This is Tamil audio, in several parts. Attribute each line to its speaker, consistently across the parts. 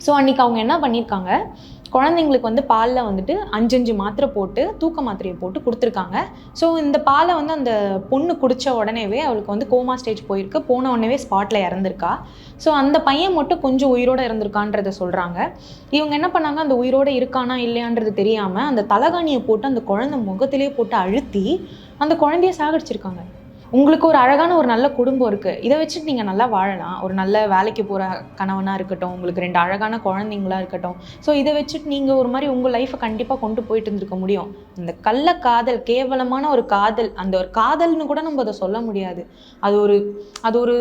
Speaker 1: ஸோ அன்றைக்கி அவங்க என்ன பண்ணியிருக்காங்க, குழந்தைங்களுக்கு வந்து பாலில் வந்துட்டு 5 மாத்திரை போட்டு தூக்க மாத்திரையை போட்டு கொடுத்துருக்காங்க. ஸோ இந்த பாலை வந்து அந்த பொண்ணு குடித்த உடனேவே அவளுக்கு வந்து கோமா ஸ்டேஜ் போயிருக்கு. போன உடனேவே ஸ்பாட்டில் இறந்துருக்கா. ஸோ அந்த பையன் மட்டும் கொஞ்சம் உயிரோடு இருந்திருக்கான்றதை சொல்கிறாங்க. இவங்க என்ன பண்ணாங்க, அந்த உயிரோடு இருக்கானா இல்லையான்றது தெரியாமல் அந்த தலகாணியை போட்டு அந்த குழந்தை முகத்திலே போட்டு அழுத்தி அந்த குழந்தைய சாகடிச்சிருக்காங்க. உங்களுக்கு ஒரு அழகான ஒரு நல்ல குடும்பம் இருக்குது, இதை வச்சுட்டு நீங்கள் நல்லா வாழலாம். ஒரு நல்ல வேலைக்கு போகிற கணவனாக இருக்கட்டும், உங்களுக்கு 2 அழகான குழந்தைங்களா இருக்கட்டும். ஸோ இதை வச்சுட்டு நீங்கள் ஒரு மாதிரி உங்கள் லைஃப்பை கண்டிப்பாக கொண்டு போயிட்டு இருந்திருக்க முடியும். இந்த கள்ள காதல், கேவலமான ஒரு காதல், அந்த ஒரு காதல்னு கூட நம்ம அதை சொல்ல முடியாது. அது ஒரு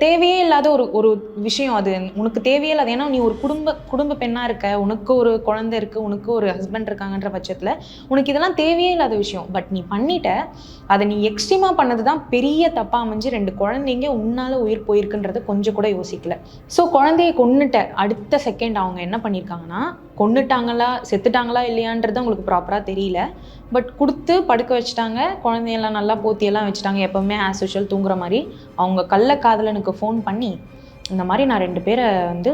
Speaker 1: தேவையே இல்லாத ஒரு விஷயம். அது உனக்கு தேவையே இல்லாத. ஏன்னா நீ ஒரு குடும்ப பெண்ணாக இருக்க, உனக்கு ஒரு குழந்தை இருக்குது, உனக்கு ஒரு ஹஸ்பண்ட் இருக்காங்கன்ற பட்சத்தில் உனக்கு இதெல்லாம் தேவையே இல்லாத விஷயம். பட் நீ பண்ணிட்ட, அதை நீ எக்ஸ்ட்ரீமாக பண்ணது தான் பெரிய தப்பாக அமைஞ்சு 2 குழந்தைங்க உன்னால் உயிர் போயிருக்குன்றதை கொஞ்சம் கூட யோசிக்கல. ஸோ குழந்தைய கொன்னுட்ட அடுத்த செகண்ட் அவங்க என்ன பண்ணியிருக்காங்கன்னா, கொன்னுட்டாங்களா செத்துட்டாங்களா இல்லையான்றது அவங்களுக்கு ப்ராப்பராக தெரியல. பட் கொடுத்து படுக்க வச்சுட்டாங்க. குழந்தையெல்லாம் நல்லா போத்தியெல்லாம் வச்சுட்டாங்க. எப்போவுமே ஆஸ் யூஷுவல் தூங்குற மாதிரி. அவங்க கள்ள காதலனுக்கு ஃபோன் பண்ணி, இந்த மாதிரி நான் 2 பேரை வந்து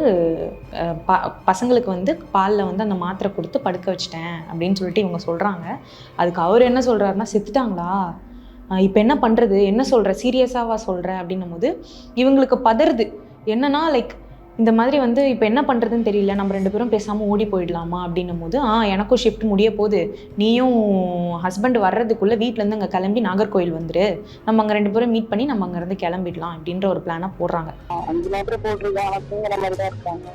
Speaker 1: பசங்களுக்கு வந்து பாலில் வந்து அந்த மாத்திரை கொடுத்து படுக்க வச்சிட்டேன் அப்படின்னு சொல்லிட்டு இவங்க சொல்கிறாங்க. அதுக்கு அவர் என்ன சொல்கிறாருன்னா, செத்துட்டாங்களா, இப்போ என்ன பண்ணுறது, என்ன சொல்கிற, சீரியஸாவா சொல்கிற அப்படின்னும் போது இவங்களுக்கு பதறுது. என்னன்னா லைக் இந்த மாதிரி வந்து இப்போ என்ன பண்ணுறதுன்னு தெரியல, நம்ம 2 பேரும் பேசாமல் ஓடி போயிடலாமா அப்படின்னும் போது, எனக்கும் ஷிஃப்ட் முடிய போகுது, நீயும் ஹஸ்பண்ட் வர்றதுக்குள்ளே வீட்டிலேருந்து அங்கே கிளம்பி நாகர்கோயில் வந்துரு, நம்ம அங்கே 2 பேரும் மீட் பண்ணி நம்ம அங்கேருந்து கிளம்பிடலாம் அப்படின்ற ஒரு பிளானை போடுறாங்க.
Speaker 2: 5 மாத்திரை போட்டிருக்காங்க, தூங்குற மாதிரி தான் இருக்காங்க.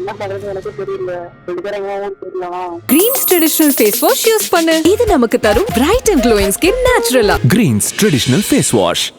Speaker 2: என்ன பண்றது எனக்கு தெரியல. 2 பேரும் எங்க ஊருக்கு போயிடலாம்.
Speaker 3: Greens traditional face wash use பண்ணு. இது நமக்கு தரும் பிரைட் அண்ட் க்ளோயிங் ஸ்கின் நேச்சுரலா.
Speaker 4: Greens traditional face wash.